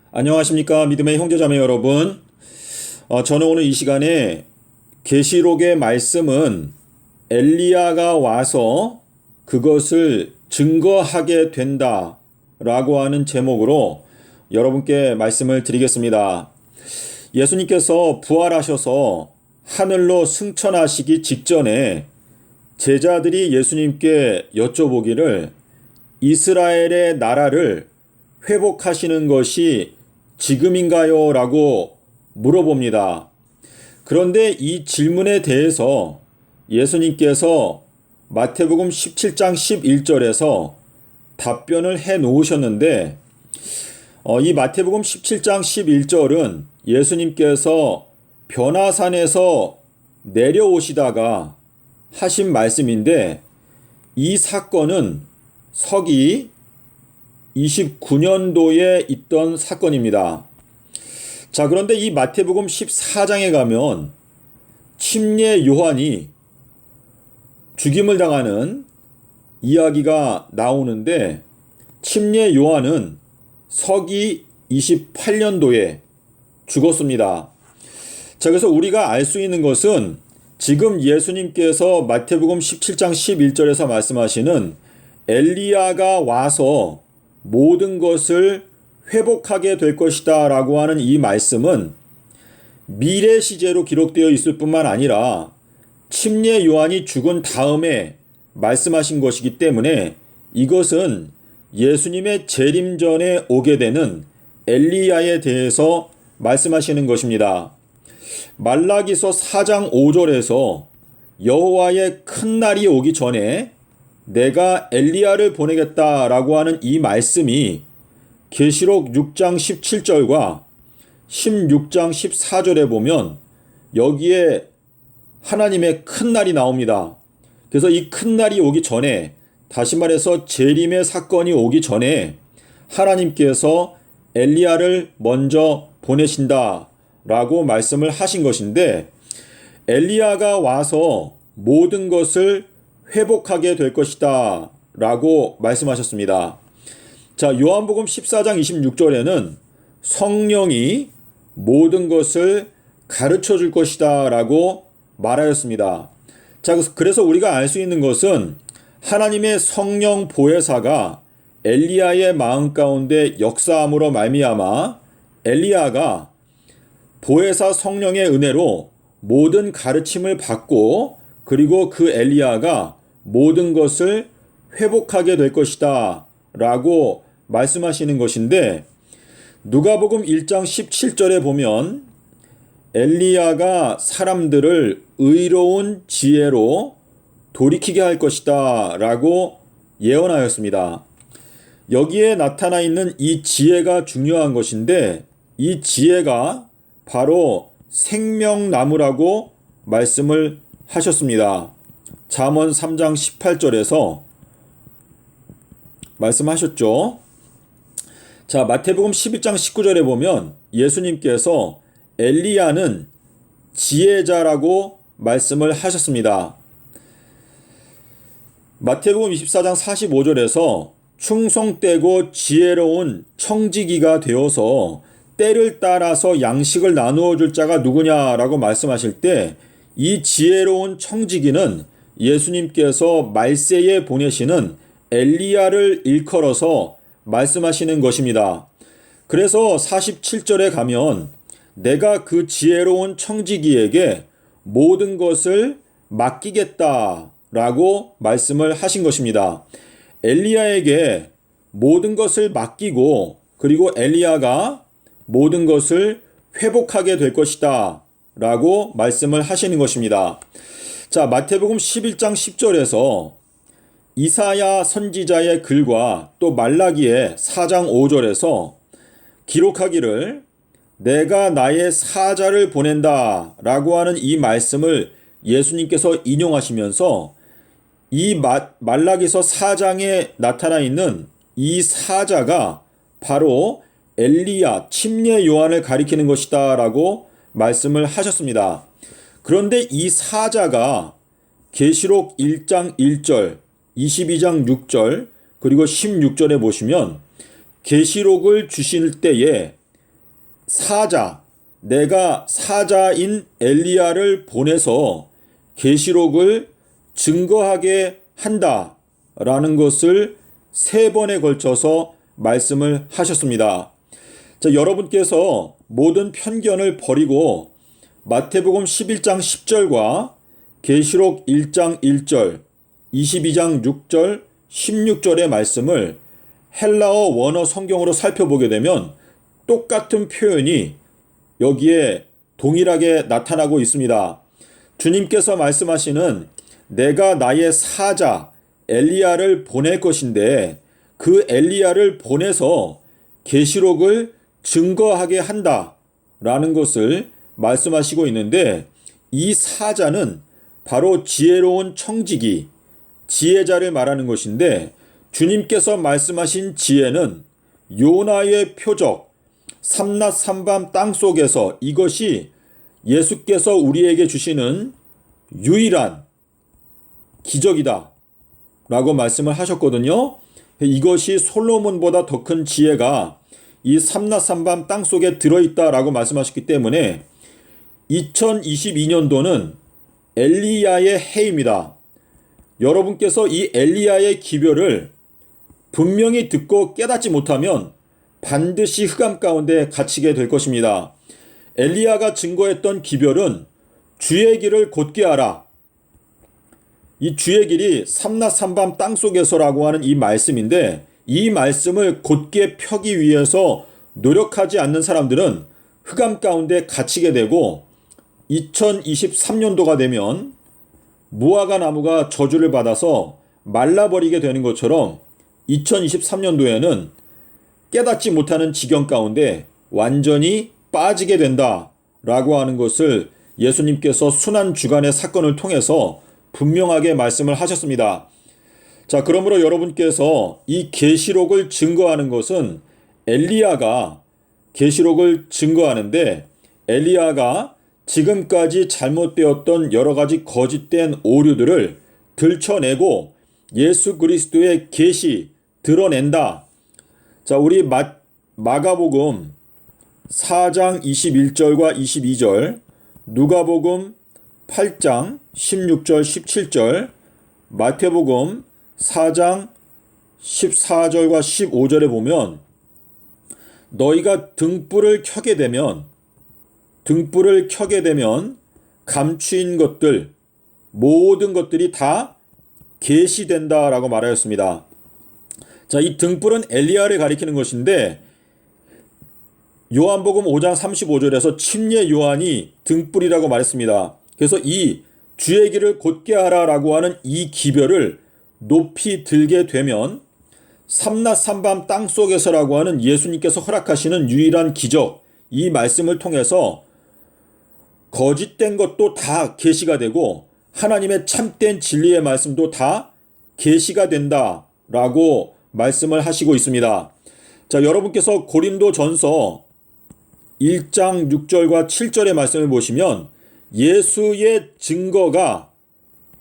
안녕하십니까 믿음의 형제자매 여러분. 저는 오늘 이 시간에 계시록의 말씀은 엘리야가 와서 그것을 증거하게 된다 라고 하는 제목으로 여러분께 말씀을 드리겠습니다. 예수님께서 부활하셔서 하늘로 승천하시기 직전에 제자들이 예수님께 여쭤보기를 이스라엘의 나라를 회복하시는 것이 지금인가요? 라고 물어봅니다. 그런데 이 질문에 대해서 예수님께서 마태복음 17장 11절에서 답변을 해 놓으셨는데 이 마태복음 17장 11절은 예수님께서 변화산에서 내려오시다가 하신 말씀인데 이 사건은 서기 29년도에 있던 사건입니다. 자, 그런데 이 마태복음 14장에 가면 침례 요한이 죽임을 당하는 이야기가 나오는데 침례 요한은 서기 28년도에 죽었습니다. 자, 그래서 우리가 알 수 있는 것은 지금 예수님께서 마태복음 17장 11절에서 말씀하시는 엘리야가 와서 모든 것을 회복하게 될 것이다 라고 하는 이 말씀은 미래 시제로 기록되어 있을 뿐만 아니라 침례 요한이 죽은 다음에 말씀하신 것이기 때문에 이것은 예수님의 재림 전에 오게 되는 엘리야에 대해서 말씀하시는 것입니다. 말라기서 4장 5절에서 여호와의 큰 날이 오기 전에 내가 엘리야를 보내겠다라고 하는 이 말씀이 계시록 6장 17절과 16장 14절에 보면 여기에 하나님의 큰 날이 나옵니다. 그래서 이 큰 날이 오기 전에, 다시 말해서 재림의 사건이 오기 전에 하나님께서 엘리야를 먼저 보내신다라고 말씀을 하신 것인데 엘리야가 와서 모든 것을 회복하게 될 것이다 라고 말씀하셨습니다. 자, 요한복음 14장 26절에는 성령이 모든 것을 가르쳐 줄 것이다 라고 말하였습니다. 자, 그래서 우리가 알 수 있는 것은 하나님의 성령 보혜사가 엘리야의 마음 가운데 역사함으로 말미암아 엘리야가 보혜사 성령의 은혜로 모든 가르침을 받고 그리고 그 엘리야가 모든 것을 회복하게 될 것이다 라고 말씀하시는 것인데 누가복음 1장 17절에 보면 엘리야가 사람들을 의로운 지혜로 돌이키게 할 것이다 라고 예언하였습니다. 여기에 나타나 있는 이 지혜가 중요한 것인데 이 지혜가 바로 생명나무라고 말씀을 하셨습니다. 잠언 3장 18절에서 말씀하셨죠. 자, 마태복음 11장 19절에 보면 예수님께서 엘리야는 지혜자라고 말씀을 하셨습니다. 마태복음 24장 45절에서 충성되고 지혜로운 청지기가 되어서 때를 따라서 양식을 나누어 줄 자가 누구냐라고 말씀하실 때 이 지혜로운 청지기는 예수님께서 말세에 보내시는 엘리야를 일컬어서 말씀하시는 것입니다. 그래서 47절에 가면 내가 그 지혜로운 청지기에게 모든 것을 맡기겠다라고 말씀을 하신 것입니다. 엘리야에게 모든 것을 맡기고 그리고 엘리야가 모든 것을 회복하게 될 것이다 라고 말씀을 하시는 것입니다. 자, 마태복음 11장 10절에서 이사야 선지자의 글과 또 말라기의 4장 5절에서 기록하기를 내가 나의 사자를 보낸다 라고 하는 이 말씀을 예수님께서 인용하시면서 이 말라기서 4장에 나타나 있는 이 사자가 바로 엘리야, 침례 요한을 가리키는 것이다 라고 말씀을 하셨습니다. 그런데 이 사자가 계시록 1장 1절, 22장 6절, 그리고 16절에 보시면 계시록을 주실 때에 내가 사자인 엘리야를 보내서 계시록을 증거하게 한다라는 것을 3번에 걸쳐서 말씀을 하셨습니다. 자, 여러분께서 모든 편견을 버리고 마태복음 11장 10절과 계시록 1장 1절, 22장 6절, 16절의 말씀을 헬라어 원어 성경으로 살펴보게 되면 똑같은 표현이 여기에 동일하게 나타나고 있습니다. 주님께서 말씀하시는 내가 나의 사자 엘리야를 보낼 것인데 그 엘리야를 보내서 계시록을 증거하게 한다라는 것을 말씀하시고 있는데, 이 사자는 바로 지혜로운 청지기, 지혜자를 말하는 것인데, 주님께서 말씀하신 지혜는 요나의 표적, 삼낮 삼밤 땅속에서, 이것이 예수께서 우리에게 주시는 유일한 기적이다 라고 말씀을 하셨거든요. 이것이 솔로몬보다 더 큰 지혜가 이 삼낮 삼밤 땅속에 들어있다라고 말씀하셨기 때문에 2022년도는 엘리야의 해입니다. 여러분께서 이 엘리야의 기별을 분명히 듣고 깨닫지 못하면 반드시 흑암 가운데 갇히게 될 것입니다. 엘리야가 증거했던 기별은 주의 길을 곧게 하라. 이 주의 길이 삼낮 삼밤 땅속에서라고 하는 이 말씀인데, 이 말씀을 곧게 펴기 위해서 노력하지 않는 사람들은 흑암 가운데 갇히게 되고, 2023년도가 되면 무화과 나무가 저주를 받아서 말라버리게 되는 것처럼 2023년도에는 깨닫지 못하는 지경 가운데 완전히 빠지게 된다라고 하는 것을 예수님께서 순환주간의 사건을 통해서 분명하게 말씀을 하셨습니다. 자, 그러므로 여러분께서 이 계시록을 증거하는 것은 엘리야가 계시록을 증거하는데, 엘리야가 지금까지 잘못되었던 여러 가지 거짓된 오류들을 들춰내고 예수 그리스도의 계시 드러낸다. 자, 우리 마가복음 4장 21절과 22절, 누가복음 8장 16절 17절, 마태복음 4장 14절과 15절에 보면 너희가 등불을 켜게 되면 감추인 것들, 모든 것들이 다 계시된다라고 말하였습니다. 자, 이 등불은 엘리야를 가리키는 것인데, 요한복음 5장 35절에서 침례 요한이 등불이라고 말했습니다. 그래서 이 주의 길을 곧게 하라라고 하는 이 기별을 높이 들게 되면 삼낮 삼밤 땅속에서라고 하는 예수님께서 허락하시는 유일한 기적, 이 말씀을 통해서 거짓된 것도 다 계시가 되고 하나님의 참된 진리의 말씀도 다 계시가 된다라고 말씀을 하시고 있습니다. 자, 여러분께서 고린도전서 1장 6절과 7절의 말씀을 보시면 예수의 증거가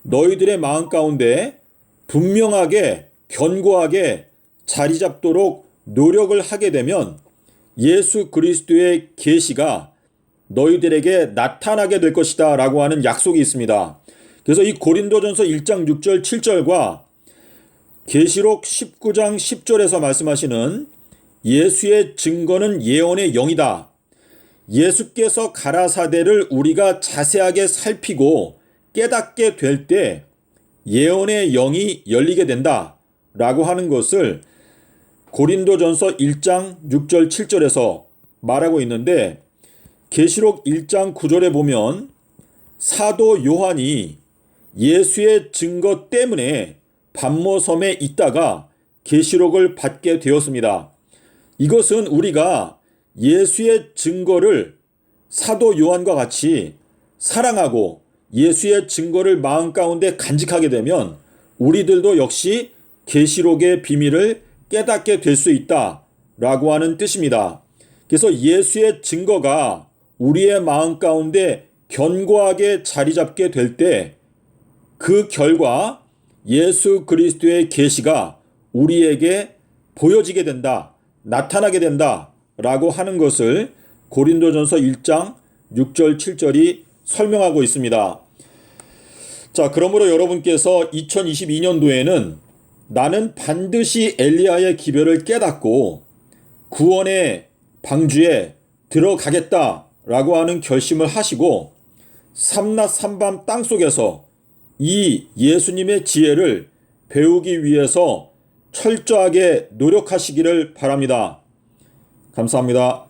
너희들의 마음 가운데 분명하게 견고하게 자리 잡도록 노력을 하게 되면 예수 그리스도의 계시가 너희들에게 나타나게 될 것이다 라고 하는 약속이 있습니다. 그래서 이 고린도전서 1장 6절 7절과 계시록 19장 10절에서 말씀하시는 예수의 증거는 예언의 영이다. 예수께서 가라사대를 우리가 자세하게 살피고 깨닫게 될 때 예언의 영이 열리게 된다 라고 하는 것을 고린도전서 1장 6절 7절에서 말하고 있는데, 계시록 1장 9절에 보면 사도 요한이 예수의 증거 때문에 pat모섬에 있다가 계시록을 받게 되었습니다. 이것은 우리가 예수의 증거를 사도 요한과 같이 사랑하고 예수의 증거를 마음 가운데 간직하게 되면 우리들도 역시 계시록의 비밀을 깨닫게 될 수 있다라고 하는 뜻입니다. 그래서 예수의 증거가 우리의 마음 가운데 견고하게 자리 잡게 될 때 그 결과 예수 그리스도의 계시가 우리에게 보여지게 된다, 나타나게 된다 라고 하는 것을 고린도전서 1장 6절 7절이 설명하고 있습니다. 자, 그러므로 여러분께서 2022년도에는 나는 반드시 엘리야의 기별을 깨닫고 구원의 방주에 들어가겠다라고 하는 결심을 하시고 삼낮 삼밤 땅속에서 이 예수님의 지혜를 배우기 위해서 철저하게 노력하시기를 바랍니다. 감사합니다.